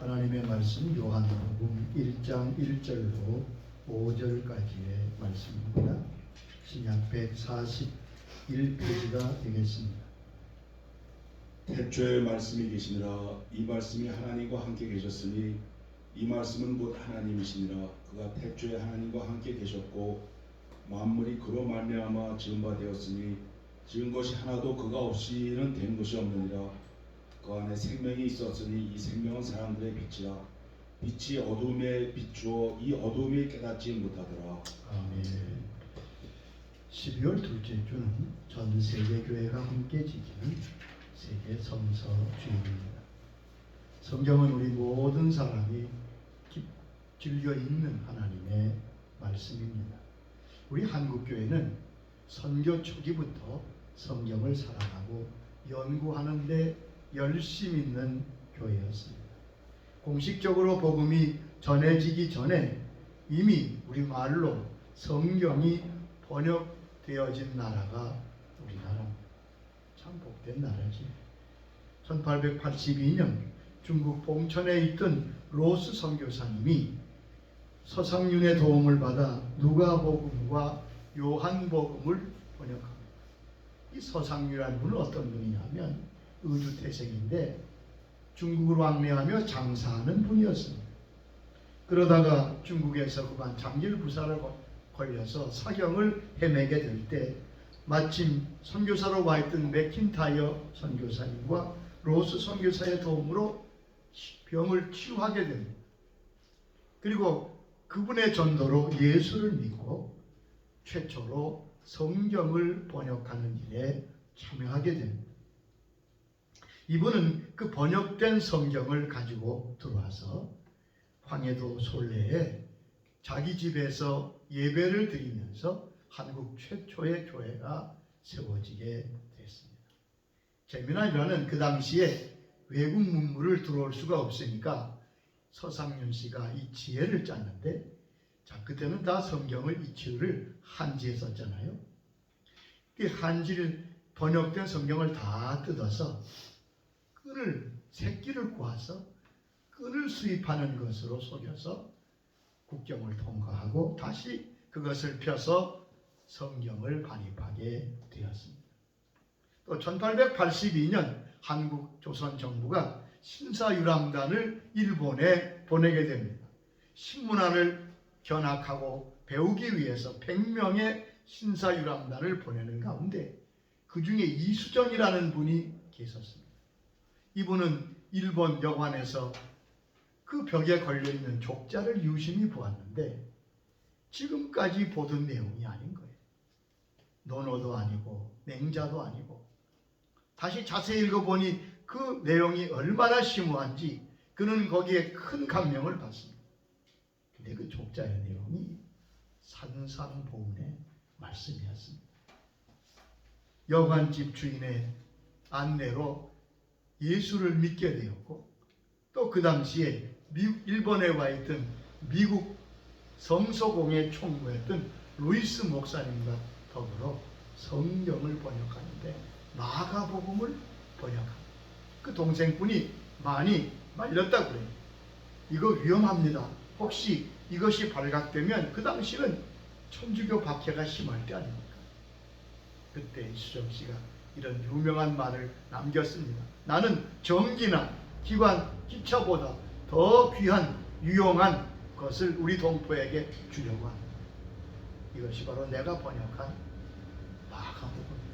하나님의 말씀 요한복음 1장 1절로 5절까지의 말씀입니다. 신약 141페이지가 되겠습니다. 태초에 말씀이 계시니라. 이 말씀이 하나님과 함께 계셨으니 이 말씀은 곧 하나님이시니라. 그가 태초에 하나님과 함께 계셨고 만물이 그로 말미암아 지은 바 되었으니 지은 것이 하나도 그가 없이는 된 것이 없느니라. 그 안에 생명이 있었으니 이 생명은 사람들의 빛이라. 빛이 어둠에 비추어 이 어둠이 깨닫지 못하더라. 아멘. 12월 둘째 주는 전 세계 교회가 함께 지키는 세계 성서 주일입니다. 성경은 우리 모든 사람이 즐겨 읽는 하나님의 말씀입니다. 우리 한국교회는 선교 초기부터 성경을 사랑하고 연구하는 데 열심 있는 교회였습니다. 공식적으로 복음이 전해지기 전에 이미 우리말로 성경이 번역되어진 나라가 우리나라입니다. 참 복된 나라지. 1882년 중국 봉천에 있던 로스 선교사님이 서상윤의 도움을 받아 누가복음과 요한복음을 번역합니다. 이 서상윤이라는 분은 어떤 분이냐면 의주태생인데 중국으로 왕래하며 장사하는 분이었습니다. 그러다가 중국에서 그만 장질부사를 걸려서 사경을 헤매게 될 때 마침 선교사로 와 있던 맥킨타이어 선교사님과 로스 선교사의 도움으로 병을 치유하게 됩니다. 그리고 그분의 전도로 예수를 믿고 최초로 성경을 번역하는 일에 참여하게 됩니다. 이분은 그 번역된 성경을 가지고 들어와서 황해도 솔레에 자기 집에서 예배를 드리면서 한국 최초의 교회가 세워지게 됐습니다. 재미난 일화는 그 당시에 외국 문물을 들어올 수가 없으니까 서상윤 씨가 이 지혜를 짰는데, 자, 그때는 다 성경을 이치를 한지에 썼잖아요. 이 한지를 번역된 성경을 다 뜯어서 새끼를 꼬아서 끈을 수입하는 것으로 속여서 국경을 통과하고 다시 그것을 펴서 성경을 반입하게 되었습니다. 또 1882년 한국 조선 정부가 신사유람단을 일본에 보내게 됩니다. 신문안을 견학하고 배우기 위해서 100명의 신사유람단을 보내는 가운데 그 중에 이수정이라는 분이 계셨습니다. 이분은 일본 여관에서 그 벽에 걸려있는 족자를 유심히 보았는데 지금까지 보던 내용이 아닌 거예요. 논어도 아니고 맹자도 아니고. 다시 자세히 읽어보니 그 내용이 얼마나 심오한지 그는 거기에 큰 감명을 받습니다. 근데 그 족자의 내용이 산상보훈의 말씀이었습니다. 여관집 주인의 안내로 예수를 믿게 되었고, 또 그 당시에 일본에 와 있던 미국 성서공회 총무였던 루이스 목사님과 더불어 성경을 번역하는데 마가복음을 번역합니다. 그 동생분이 많이 말렸다고 그래요. 이거 위험합니다. 혹시 이것이 발각되면 그 당시는 천주교 박해가 심할 때 아닙니까? 그때 이수정 씨가 이런 유명한 말을 남겼습니다. 나는 전기나 기관, 기차보다 더 귀한 유용한 것을 우리 동포에게 주려고 합니다. 이것이 바로 내가 번역한 마가복음입니다.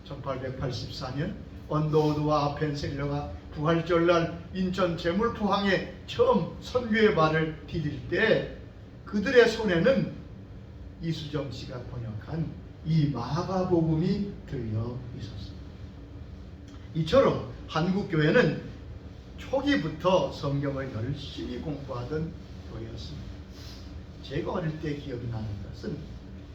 1884년 언더우드와 아펜셀러가 부활절날 인천 제물포항에 처음 선교의 발을 디딜 때 그들의 손에는 이수정 씨가 번역한 이 마가복음이 들려 있었습니다. 이처럼 한국교회는 초기부터 성경을 열심히 공부하던 교회였습니다. 제가 어릴 때 기억이 나는 것은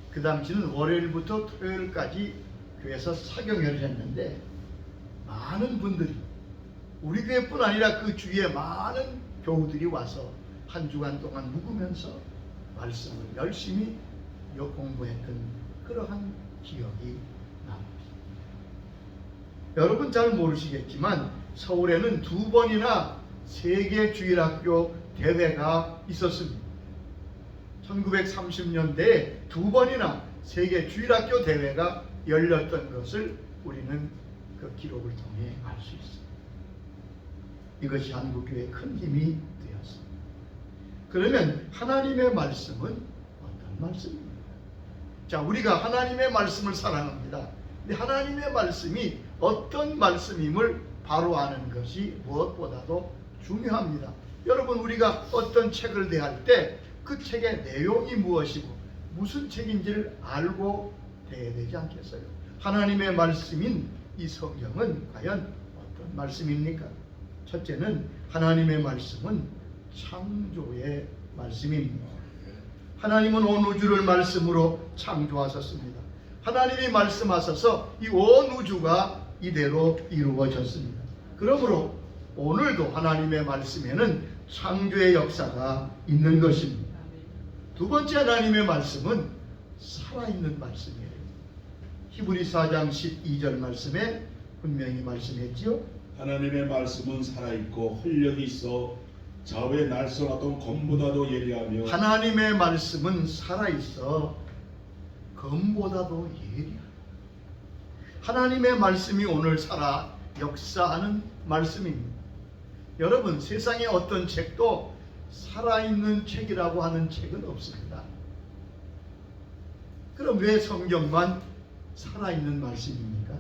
그 당시는 월요일부터 토요일까지 교회에서 사경회를 했는데 많은 분들이, 우리 교회뿐 아니라 그 주위에 많은 교우들이 와서 한 주간 동안 묵으면서 말씀을 열심히 공부했던 그러한 기억이 납니다. 여러분 잘 모르시겠지만 서울에는 2번이나 세계 주일학교 대회가 있었습니다. 1930년대에 2번이나 세계 주일학교 대회가 열렸던 것을 우리는 그 기록을 통해 알 수 있습니다. 이것이 한국교회의 큰 힘이 되었습니다. 그러면 하나님의 말씀은 어떤 말씀입니까? 자, 우리가 하나님의 말씀을 사랑합니다. 근데 하나님의 말씀이 어떤 말씀임을 바로 아는 것이 무엇보다도 중요합니다. 여러분, 우리가 어떤 책을 대할 때 그 책의 내용이 무엇이고 무슨 책인지를 알고 대해야 되지 않겠어요? 하나님의 말씀인 이 성경은 과연 어떤 말씀입니까? 첫째는 하나님의 말씀은 창조의 말씀입니다. 하나님은 온 우주를 말씀으로 창조하셨습니다. 하나님이 말씀하셔서 이 온 우주가 이대로 이루어졌습니다. 그러므로 오늘도 하나님의 말씀에는 창조의 역사가 있는 것입니다. 두 번째, 하나님의 말씀은 살아있는 말씀이에요. 히브리서 4장 12절 말씀에 분명히 말씀했지요. 하나님의 말씀은 살아있고 활력이 있어 좌우의 날쏘라던 검보다도 예리하며 하나님의 말씀은 살아있어 검보다도 예리하다. 하나님의 말씀이 오늘 살아 역사하는 말씀입니다. 여러분, 세상에 어떤 책도 살아있는 책이라고 하는 책은 없습니다. 그럼 왜 성경만 살아있는 말씀입니까?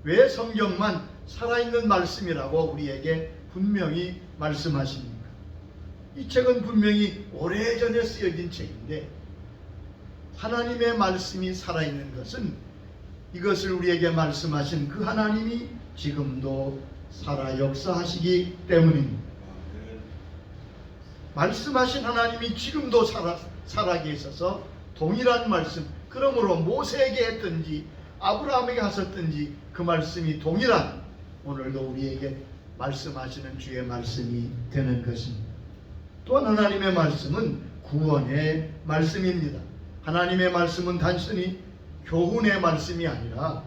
왜 성경만 살아있는 말씀이라고 우리에게 분명히 말씀하십니까? 이 책은 분명히 오래전에 쓰여진 책인데 하나님의 말씀이 살아있는 것은 이것을 우리에게 말씀하신 그 하나님이 지금도 살아 역사하시기 때문입니다. 말씀하신 하나님이 지금도 살아 계셔서 동일한 말씀, 그러므로 모세에게 했든지 아브라함에게 하셨든지 그 말씀이 동일한 오늘도 우리에게 말씀하시는 주의 말씀이 되는 것입니다. 또한 하나님의 말씀은 구원의 말씀입니다. 하나님의 말씀은 단순히 교훈의 말씀이 아니라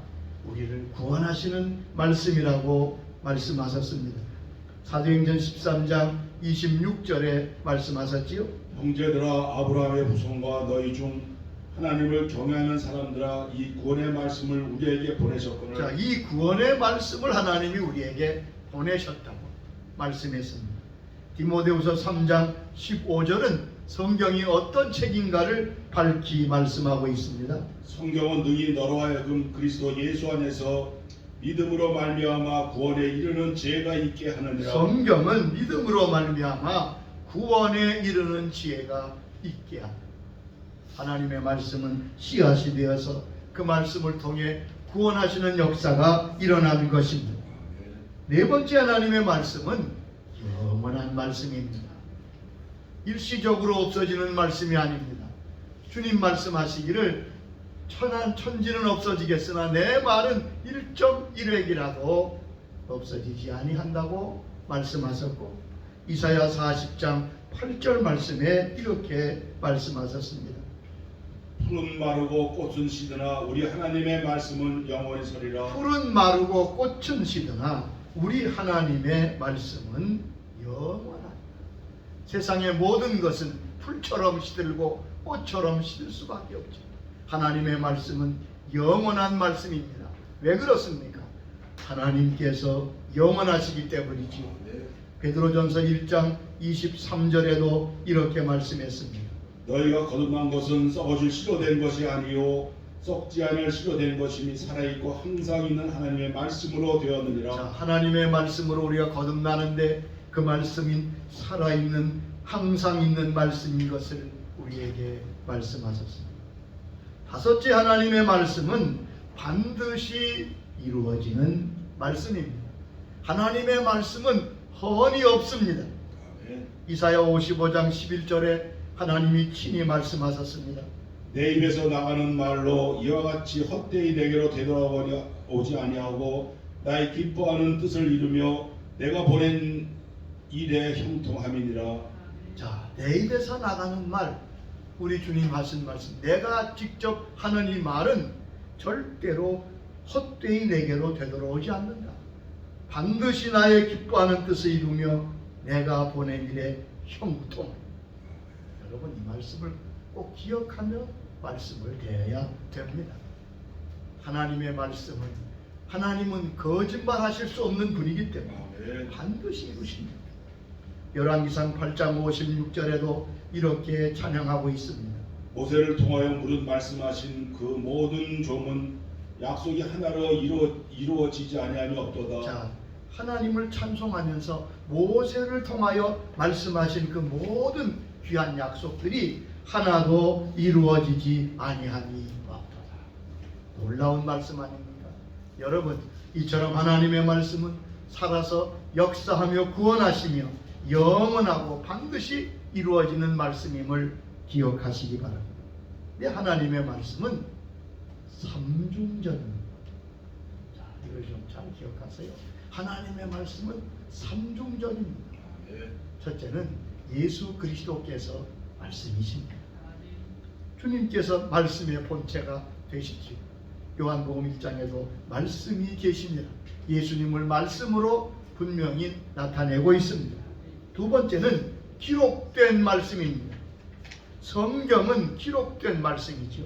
우리를 구원하시는 말씀이라고 말씀하셨습니다. 사도행전 13장 26절에 말씀하셨지요. 형제들아, 아브라함의 후손과 너희 중 하나님을 경외하는 사람들아, 이 구원의 말씀을 우리에게 보내셨거늘. 자, 이 구원의 말씀을 하나님이 우리에게 보내셨다고 말씀했습니다. 디모데후서 3장 15절은 성경이 어떤 책인가를 밝히 말씀하고 있습니다. 성경은 능히 너로 하여금 그리스도 예수 안에서 믿음으로 말미암아 구원에 이르는 지혜가 있게 하느니라. 성경은 믿음으로 말미암아 구원에 이르는 지혜가 있게 합니다. 하나님의 말씀은 씨앗이 되어서 그 말씀을 통해 구원하시는 역사가 일어나는 것입니다. 네 번째, 하나님의 말씀은 영원한 말씀입니다. 일시적으로 없어지는 말씀이 아닙니다. 주님 말씀하시기를 천지는 없어지겠으나 내 말은 1.1획이라도 없어지지 아니한다고 말씀하셨고, 이사야 40장 8절 말씀에 이렇게 말씀하셨습니다. 푸른 마르고 꽃은 시드나 우리 하나님의 말씀은 영원히 서리라. 푸른 마르고 꽃은 시드나 우리 하나님의 말씀은 영원하다. 세상의 모든 것은 풀처럼 시들고 꽃처럼 시들 수밖에 없죠. 하나님의 말씀은 영원한 말씀입니다. 왜 그렇습니까? 하나님께서 영원하시기 때문이지요. 베드로전서 1장 23절에도 이렇게 말씀했습니다. 너희가 거듭난 것은 썩어질 씨로 된 것이 아니요 썩지 않을 씨로 된 것이니 살아있고 항상 있는 하나님의 말씀으로 되었느니라. 자, 하나님의 말씀으로 우리가 거듭나는데 그 말씀인 살아있는 항상 있는 말씀인 것을 우리에게 말씀하셨습니다. 다섯째, 하나님의 말씀은 반드시 이루어지는 말씀입니다. 하나님의 말씀은 허언이 없습니다. 이사야 55장 11절에 하나님이 친히 말씀하셨습니다. 내 입에서 나가는 말로 이와 같이 헛되이 내게로 되돌아오지 아니하고 나의 기뻐하는 뜻을 이루며 내가 보낸 일에 형통함이니라. 자, 내 입에서 나가는 말, 우리 주님 하신 말씀, 내가 직접 하는 이 말은 절대로 헛되이 내게로 되돌아오지 않는다. 반드시 나의 기뻐하는 뜻을 이루며 내가 보낸 일에 형통. 여러분 이 말씀을 꼭 기억하며 말씀을 대해야 됩니다. 하나님의 말씀은 하나님은 거짓말하실 수 없는 분이기 때문에 반드시 이루십니다. 열왕기상 8장 56절에도 이렇게 찬양하고 있습니다. 모세를 통하여 무릇 말씀하신 그 모든 조문 약속이 하나로 이루어지지 아니함이 없도다. 자, 하나님을 찬송하면서 모세를 통하여 말씀하신 그 모든 귀한 약속들이 하나도 이루어지지 아니함이 없도다. 놀라운 말씀 아닙니까? 여러분, 이처럼 하나님의 말씀은 살아서 역사하며 구원하시며 영원하고 반드시 이루어지는 말씀임을 기억하시기 바랍니다. 네, 하나님의 말씀은 삼중전입니다. 자, 이걸 좀 잘 기억하세요. 하나님의 말씀은 삼중전입니다. 첫째는 예수 그리스도께서 말씀이십니다. 주님께서 말씀의 본체가 되시지요. 요한복음 1장에도 말씀이 계십니다. 예수님을 말씀으로 분명히 나타내고 있습니다. 두 번째는 기록된 말씀입니다. 성경은 기록된 말씀이죠.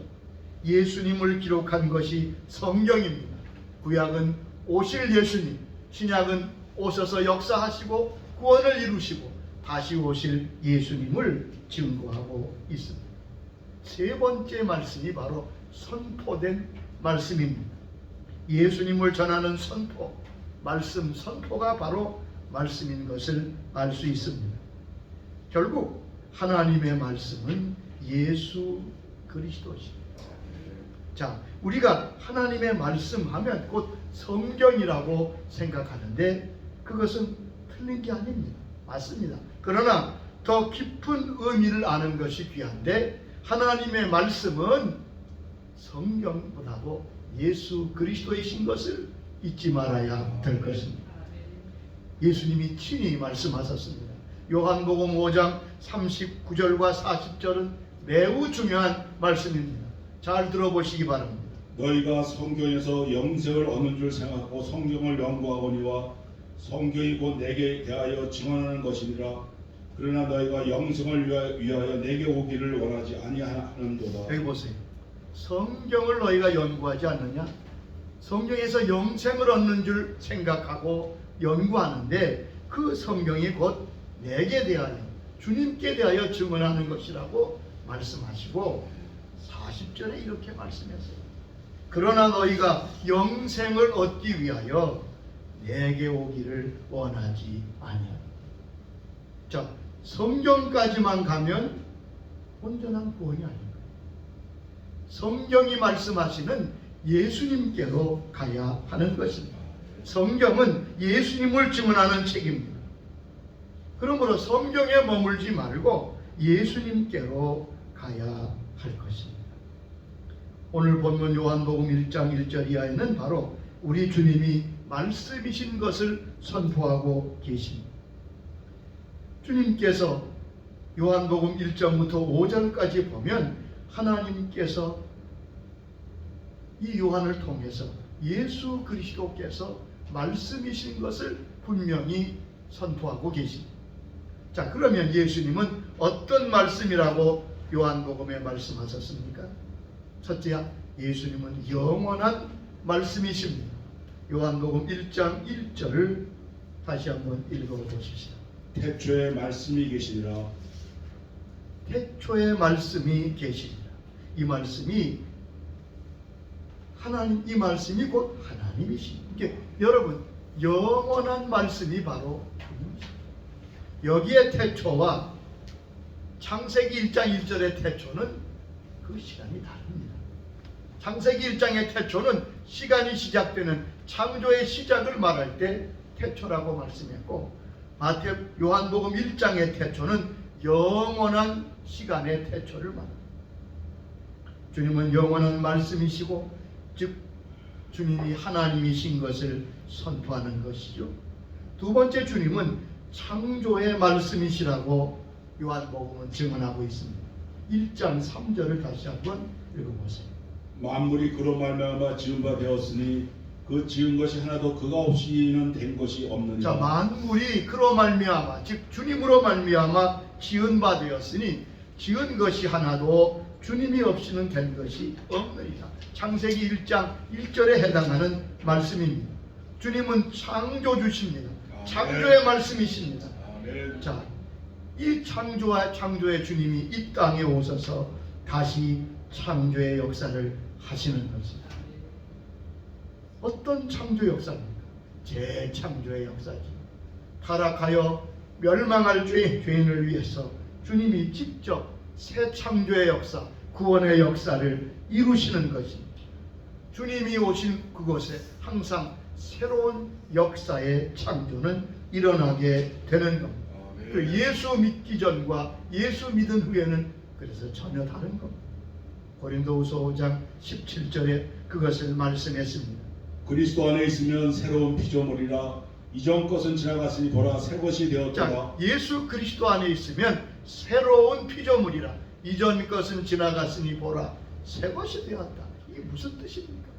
예수님을 기록한 것이 성경입니다. 구약은 오실 예수님, 신약은 오셔서 역사하시고 구원을 이루시고 다시 오실 예수님을 증거하고 있습니다. 세 번째 말씀이 바로 선포된 말씀입니다. 예수님을 전하는 선포, 말씀 선포가 바로 말씀인 것을 알 수 있습니다. 결국 하나님의 말씀은 예수 그리스도십니다. 자, 우리가 하나님의 말씀하면 곧 성경이라고 생각하는데 그것은 틀린 게 아닙니다. 맞습니다. 그러나 더 깊은 의미를 아는 것이 귀한데 하나님의 말씀은 성경보다도 예수 그리스도이신 것을 잊지 말아야 될 것입니다. 예수님이 친히 말씀하셨습니다. 요한복음 5장 39절과 40절은 매우 중요한 말씀입니다. 잘 들어보시기 바랍니다. 너희가 성경에서 영생을 얻는 줄 생각하고 성경을 연구하거니와 성경이 곧 내게 대하여 증언하는 것이니라. 그러나 너희가 영생을 위하여 내게 오기를 원하지 아니하는도다. 여기 보세요. 성경을 너희가 연구하지 않느냐? 성경에서 영생을 얻는 줄 생각하고 연구하는데 그 성경이 곧 내게 대하여 주님께 대하여 증언하는 것이라고 말씀하시고 40절에 이렇게 말씀했어요. 그러나 너희가 영생을 얻기 위하여 내게 오기를 원하지 아니하노라. 자, 성경까지만 가면 온전한 구원이 아닙니다. 성경이 말씀하시는 예수님께로 가야 하는 것입니다. 성경은 예수님을 증언하는 책입니다. 그러므로 성경에 머물지 말고 예수님께로 가야 할 것입니다. 오늘 본문 요한복음 1장 1절 이하에는 바로 우리 주님이 말씀이신 것을 선포하고 계십니다. 주님께서 요한복음 1장부터 5절까지 보면 하나님께서 이 요한을 통해서 예수 그리스도께서 말씀이신 것을 분명히 선포하고 계십니다. 자, 그러면 예수님은 어떤 말씀이라고 요한복음에 말씀하셨습니까? 첫째, 예수님은 영원한 말씀이십니다. 요한복음 1장 1절을 다시 한번 읽어보십시오. 태초에 말씀이 계시니라. 태초에 말씀이 계시니라. 이 말씀이 하나님, 이 말씀이 곧 하나님이십니다. 이게 여러분 영원한 말씀이 바로 주님이십니다. 여기에 태초와 창세기 1장 1절의 태초는 그 시간이 다릅니다. 창세기 1장의 태초는 시간이 시작되는 창조의 시작을 말할 때 태초라고 말씀했고 요한복음 1장의 태초는 영원한 시간의 태초를 말합니다. 주님은 영원한 말씀이시고 즉 주님이 하나님이신 것을 선포하는 것이죠. 두 번째, 주님은 창조의 말씀이시라고 요한복음은 증언하고 있습니다. 1장 3절을 다시 한번 읽어보세요. 만물이 그로 말미암아 지은 바 되었으니 그 지은 것이 하나도 그가 없이는 된 것이 자, 없느니라. 만물이 그로 말미암아 즉 주님으로 말미암아 지은 바 되었으니 지은 것이 하나도 주님이 없이는 된 것이 없느니라. 창세기 1장 1절에 해당하는 말씀입니다. 주님은 창조주십니다. 창조의 말씀이십니다. 아멘. 자, 이 창조의 주님이 이 땅에 오셔서 다시 창조의 역사를 하시는 것입니다. 어떤 창조 역사입니까? 재창조의 역사지. 타락하여 멸망할 죄인을 위해서 주님이 직접 새 창조의 역사, 구원의 역사를 이루시는 것입니다. 주님이 오신 그곳에 항상 새로운 역사의 창조는 일어나게 되는 겁니다. 그 예수 믿기 전과 예수 믿은 후에는 그래서 전혀 다른 겁니다. 고린도후서 5장 17절에 그것을 말씀했습니다. 그리스도 안에 있으면 새로운 피조물이라 이전 것은 지나갔으니 보라 새 것이 되었도다. 자, 예수 그리스도 안에 있으면 새로운 피조물이라 이전 것은 지나갔으니 보라 새 것이 되었다. 이게 무슨 뜻입니까?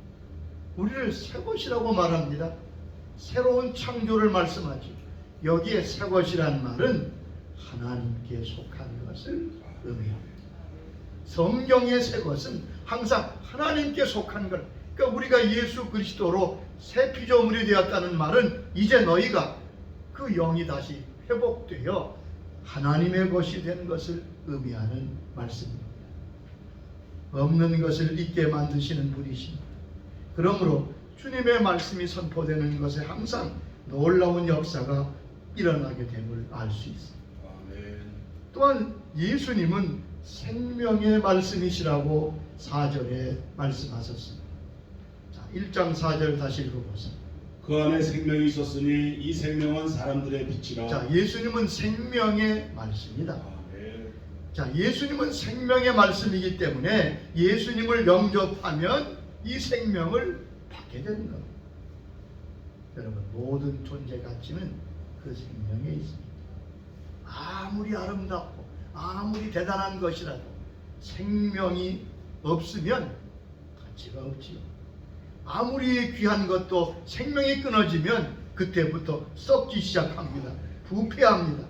우리를 새 것이라고 말합니다. 새로운 창조를 말씀하지. 여기에 새 것이란 말은 하나님께 속한 것을 의미합니다. 성경의 새 것은 항상 하나님께 속한 것. 그러니까 우리가 예수 그리스도로 새 피조물이 되었다는 말은 이제 너희가 그 영이 다시 회복되어 하나님의 것이 된 것을 의미하는 말씀입니다. 없는 것을 있게 만드시는 분이십니다. 그러므로 주님의 말씀이 선포되는 것에 항상 놀라운 역사가 일어나게 됨을 알 수 있습니다. 아멘. 또한 예수님은 생명의 말씀이시라고 4절에 말씀하셨습니다. 자, 1장 4절 다시 읽어보세요. 그 안에 생명이 있었으니 이 생명은 사람들의 빛이라. 자, 예수님은 생명의 말씀이다. 아멘. 자, 예수님은 생명의 말씀이기 때문에 예수님을 영접하면 이 생명을 받게 되는 겁니다. 여러분, 모든 존재 가치는 그 생명에 있습니다. 아무리 아름답고 아무리 대단한 것이라도 생명이 없으면 가치가 없지요. 아무리 귀한 것도 생명이 끊어지면 그때부터 썩기 시작합니다. 부패합니다.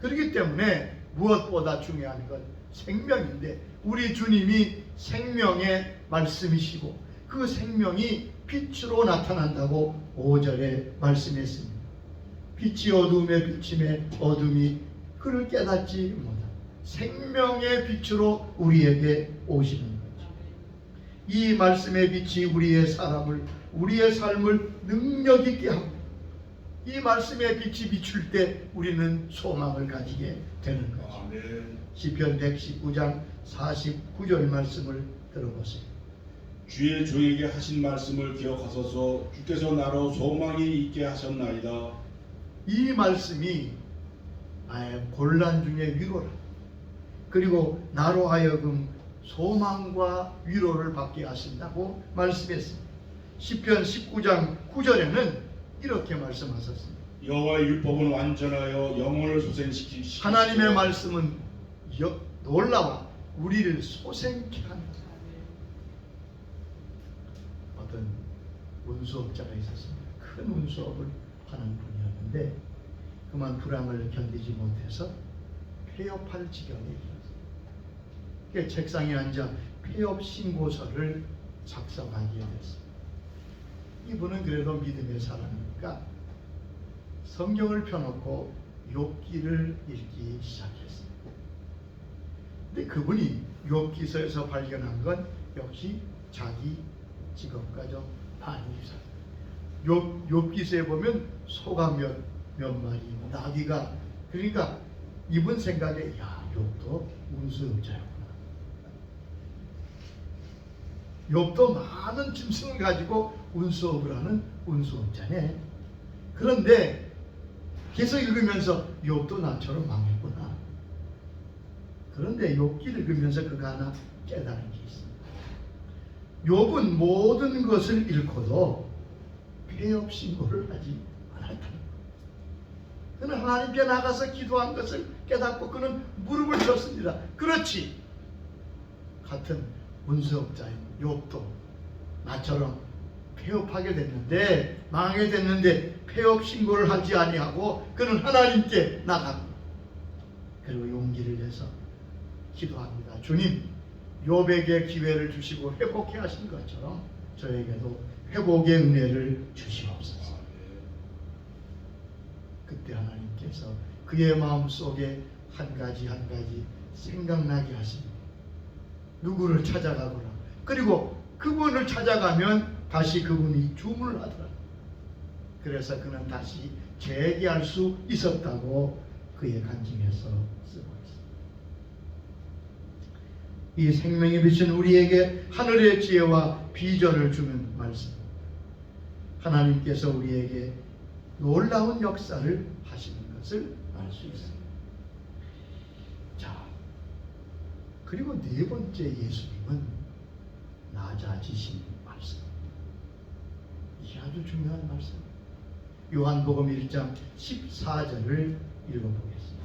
그렇기 때문에 무엇보다 중요한 건 생명인데 우리 주님이 생명의 말씀이시고 그 생명이 빛으로 나타난다고 5절에 말씀했습니다. 빛이 어둠에 비침에 어둠이 그를 깨닫지 못한다. 생명의 빛으로 우리에게 오시는 거죠. 이 말씀의 빛이 우리의 삶을 능력 있게 합니다. 이 말씀의 빛이 비출 때 우리는 소망을 가지게 되는 거죠. 아멘. 시편 119장 49절 말씀을 들어보세요. 주의 종에게 하신 말씀을 기억하소서. 주께서 나로 소망이 있게 하셨나이다. 이 말씀이 나의 곤란 중에 위로라. 그리고 나로 하여금 소망과 위로를 받게 하신다고 말씀했습니다. 시편 19장 9절에는 이렇게 말씀하셨습니다. 여호와의 율법은 완전하여 영혼을 소생시키시고 하나님의 말씀은 놀라워 우리를 소생케 한다. 어떤 운수업자가 있었습니다. 큰 운수업을 하는 분이었는데 그만 불황을 견디지 못해서 폐업할 지경에 이르렀어요. 책상에 앉아 폐업 신고서를 작성하게 됐습니다. 이분은 그래도 믿음의 사람이니까 성경을 펴놓고 욥기를 읽기 시작했습니다. 근데 그분이 욥기서에서 발견한 건 역시 자기 직업과 좀 많이 유사해요. 욥기서에 보면 소가 몇 마리, 나귀가, 그러니까 이분 생각에 야, 욥도 운수업자였구나. 욥도 많은 짐승을 가지고 운수업을 하는 운수업자네. 그런데 계속 읽으면서 욥도 나처럼 망했구나. 그런데 욥기를 읽으면서 그가 하나 깨달은 게 있습니다. 욥은 모든 것을 잃고도 폐업 신고를 하지 않았다는 거예요. 그는 하나님께 나가서 기도한 것을 깨닫고 그는 무릎을 쳤습니다. 그렇지. 같은 운수업자인 욥도 나처럼 폐업하게 됐는데, 망하게 됐는데 폐업 신고를 하지 아니하고 그는 하나님께 나갑니다. 그리고 용기를 내서 기도합니다. 주님, 욥에게 기회를 주시고 회복해 하신 것처럼 저에게도 회복의 은혜를 주시옵소서. 그때 하나님께서 그의 마음속에 한 가지 생각나게 하십니다. 누구를 찾아가거나, 그리고 그분을 찾아가면 다시 그분이 주문을 하더라. 그래서 그는 다시 재기할 수 있었다고 그의 간증에서 쓰고 있습니다. 이 생명의 빛은 우리에게 하늘의 지혜와 비전을 주는 말씀. 하나님께서 우리에게 놀라운 역사를 하시는 것을 알 수 있습니다. 자, 그리고 네 번째 예수님은 낮아지신 말씀. 이게 아주 중요한 말씀. 요한복음 1장 14절을 읽어보겠습니다.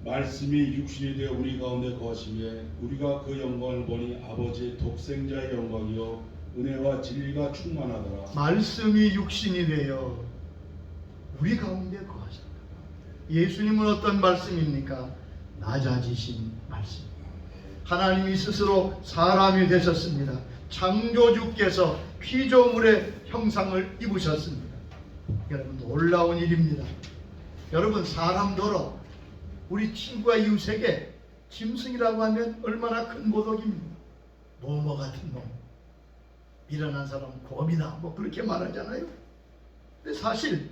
말씀이 육신이 되어 우리 가운데 거하시며 우리가 그 영광을 보니 아버지의 독생자의 영광이요 은혜와 진리가 충만하더라. 말씀이 육신이 되어 우리 가운데 거하셨다. 예수님은 어떤 말씀입니까? 낮아지신 말씀. 하나님이 스스로 사람이 되셨습니다. 창조주께서 피조물의 형상을 입으셨습니다. 여러분, 놀라운 일입니다. 여러분, 사람더러 우리 친구와 이웃에게 짐승이라고 하면 얼마나 큰 모독입니까? 뭐뭐 같은 놈, 미련한 사람 곰이다, 뭐 그렇게 말하잖아요. 근데 사실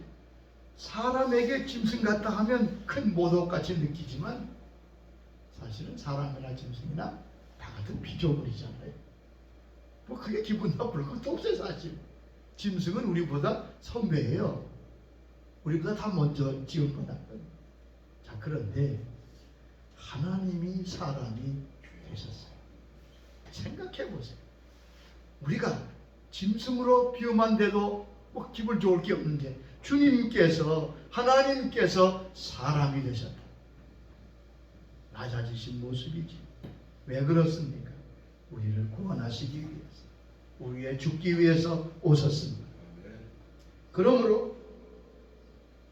사람에게 짐승 같다 하면 큰 모독같이 느끼지만 사실은 사람이나 짐승이나 다 같은 피조물이잖아요. 뭐 그게 기분 나쁠 것도 없어요. 사실 짐승은 우리보다 선배예요. 우리보다 다 먼저 지은 거거든요. 자, 그런데 하나님이 사람이 되셨어요. 생각해 보세요. 우리가 짐승으로 비움한데도 뭐 기분 좋을 게 없는데 주님께서, 하나님께서 사람이 되셨다. 낮아지신 모습이지. 왜 그렇습니까? 우리를 구원하시기 위해서, 우리의 죽기 위해서 오셨습니다. 그러므로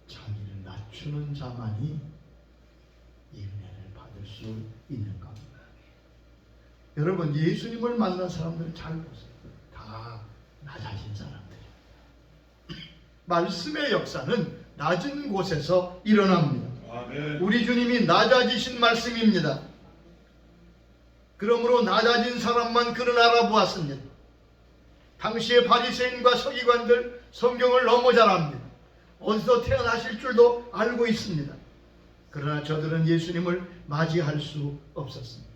자기를 낮추는 자만이 이 은혜를 받을 수 있는 겁니다. 여러분, 예수님을 만난 사람들 잘 보세요. 다 낮아진 사람들이에요. 말씀의 역사는 낮은 곳에서 일어납니다. 아멘. 우리 주님이 낮아지신 말씀입니다. 그러므로 낮아진 사람만 그를 알아보았습니다. 당시의 바리새인과 서기관들 성경을 너무 잘 압니다. 어디서 태어나실 줄도 알고 있습니다. 그러나 저들은 예수님을 맞이할 수 없었습니다.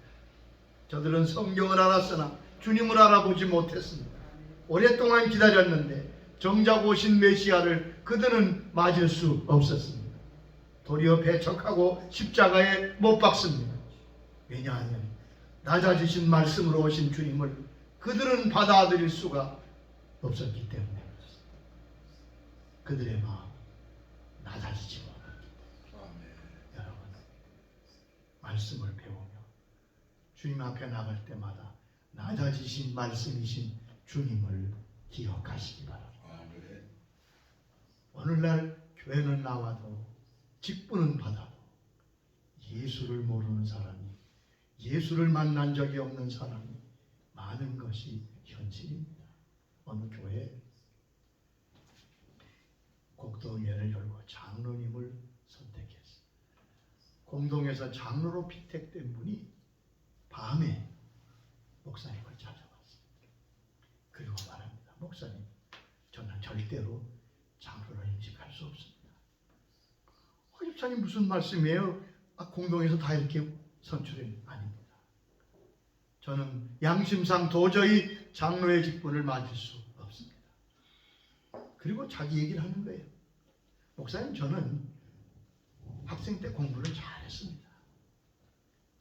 저들은 성경을 알았으나 주님을 알아보지 못했습니다. 오랫동안 기다렸는데 정작 오신 메시아를 그들은 맞을 수 없었습니다. 도리어 배척하고 십자가에 못 박습니다. 왜냐하면 낮아지신 말씀으로 오신 주님을 그들은 받아들일 수가 없었기 때문에 그들의 마음 낮아지지 못합니다. 여러분, 말씀을 배우며 주님 앞에 나갈 때마다 낮아지신 말씀이신 주님을 기억하시기 바랍니다. 오늘날 교회는 나와도 직분은 받아도 예수를 모르는 사람이, 예수를 만난 적이 없는 사람이 많은 것이 현실입니다. 어느 교회 곡동회를 열고 장로님을 선택했어요. 공동에서 장로로 피택된 분이 밤에 목사님을 찾아왔어요. 그리고 말합니다. 목사님, 저는 절대로 장로를 임직할 수 없습니다. 집사님 무슨 말씀이에요? 공동에서 다 이렇게 선출해? 아닙니다. 저는 양심상 도저히 장로의 직분을 맡을 수 없습니다. 그리고 자기 얘기를 하는 거예요. 목사님, 저는 학생 때 공부를 잘했습니다.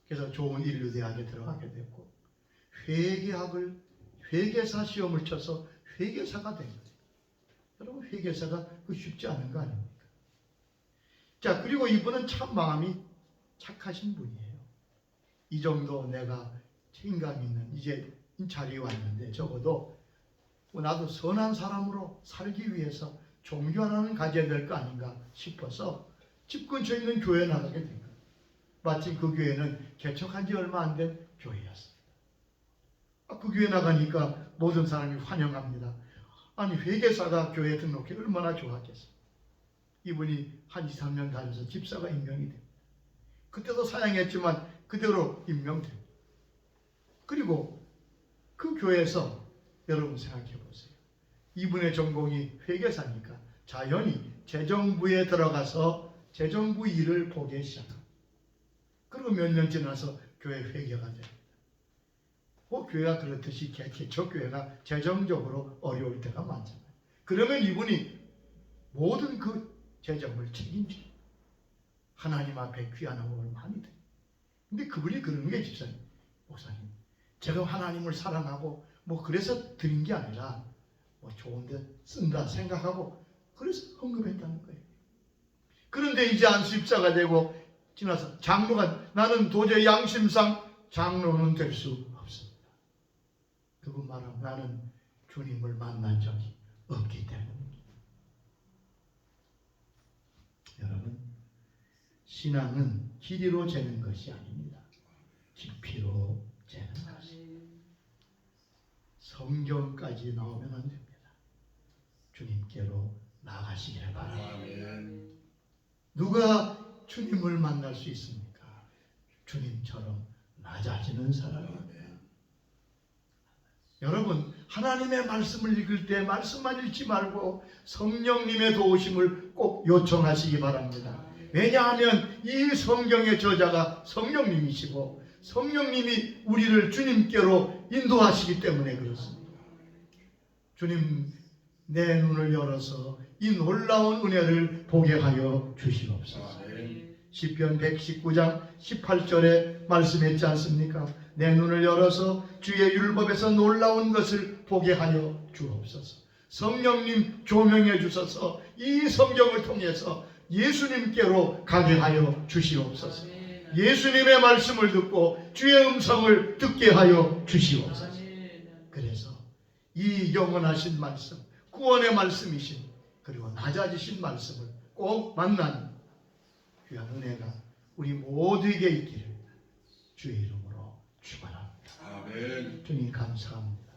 그래서 좋은 인류대학에 들어가게 됐고 회계사 시험을 쳐서 회계사가 된 거예요. 여러분, 회계사가 그 쉽지 않은 거 아닙니까? 자, 그리고 이분은 참 마음이 착하신 분이에요. 이 정도 내가 책임감 있는 이제 자리에 왔는데 적어도 나도 선한 사람으로 살기 위해서 종교 하나는 가져야 될 거 아닌가 싶어서 집 근처에 있는 교회에 나가게 된 거예요. 마침 그 교회는 개척한 지 얼마 안 된 교회였습니다. 그 교회 나가니까 모든 사람이 환영합니다. 아니 회계사가 교회에 등록해 얼마나 좋았겠어요. 이분이 한 2, 3년 다녀서 집사가 임명이 됩니다. 그때도 사양했지만 그대로 임명됩니다. 그리고 그 교회에서 여러분 생각해 보세요. 이분의 전공이 회계사니까 자연히 재정부에 들어가서 재정부 일을 보기 시작합니다. 그리고 몇 년 지나서 교회 회계가 됩니다. 교회가 그렇듯이 개척교회가 재정적으로 어려울 때가 많잖아요. 그러면 이분이 모든 그 재정을 책임집니다. 하나님 앞에 귀한 헌금을 많이 드립니다. 근데 그분이 그러는 게 집사님, 목사님, 제가 하나님을 사랑하고 그래서 드린 게 아니라 좋은 데 쓴다 생각하고 그래서 헌금했다는 거예요. 그런데 이제 안수집사가 되고 지나서 장로가, 나는 도저히 양심상 장로는 될 수 없습니다. 그분 말하면 나는 주님을 만난 적이 없기 때문입니다. 여러분, 신앙은 길이로 재는 것이 아닙니다. 깊이로 재는 것입니다. 성경까지 나오면 안 됩니다. 주님께로 나가시기를 바랍니다. 누가 주님을 만날 수 있습니까? 주님처럼 낮아지는 사람입니다. 여러분, 하나님의 말씀을 읽을 때 말씀만 읽지 말고 성령님의 도우심을 꼭 요청하시기 바랍니다. 왜냐하면 이 성경의 저자가 성령님이시고 성령님이 우리를 주님께로 인도하시기 때문에 그렇습니다. 주님, 내 눈을 열어서 이 놀라운 은혜를 보게 하여 주시옵소서. 시편 119장 18절에 말씀했지 않습니까? 내 눈을 열어서 주의 율법에서 놀라운 것을 보게 하여 주옵소서. 성령님 조명해 주셔서 이 성경을 통해서 예수님께로 가게 하여 주시옵소서. 예수님의 말씀을 듣고 주의 음성을 듣게 하여 주시옵소서. 그래서 이 영원하신 말씀, 구원의 말씀이신 그리고 낮아지신 말씀을 꼭 만나는 귀한 은혜가 우리 모두에게 있기를 주의 이름으로 축원합니다. 아멘. 주님 감사합니다.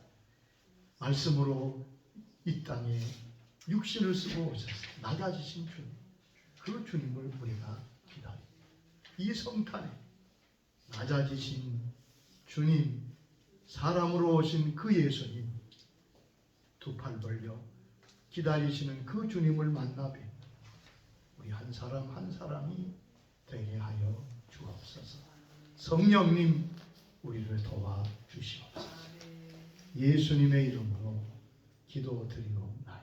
말씀으로 이 땅에 육신을 쓰고 오셔서 낮아지신 주님, 그 주님을 우리가 기다립니다. 이 성탄에 낮아지신 주님, 사람으로 오신 그 예수님, 두 팔 벌려 기다리시는 그 주님을 만나 뵙는 우리 한 사람 한 사람이 되게 하여 주옵소서. 성령님, 우리를 도와 주시옵소서. 예수님의 이름으로 기도드리옵나이다.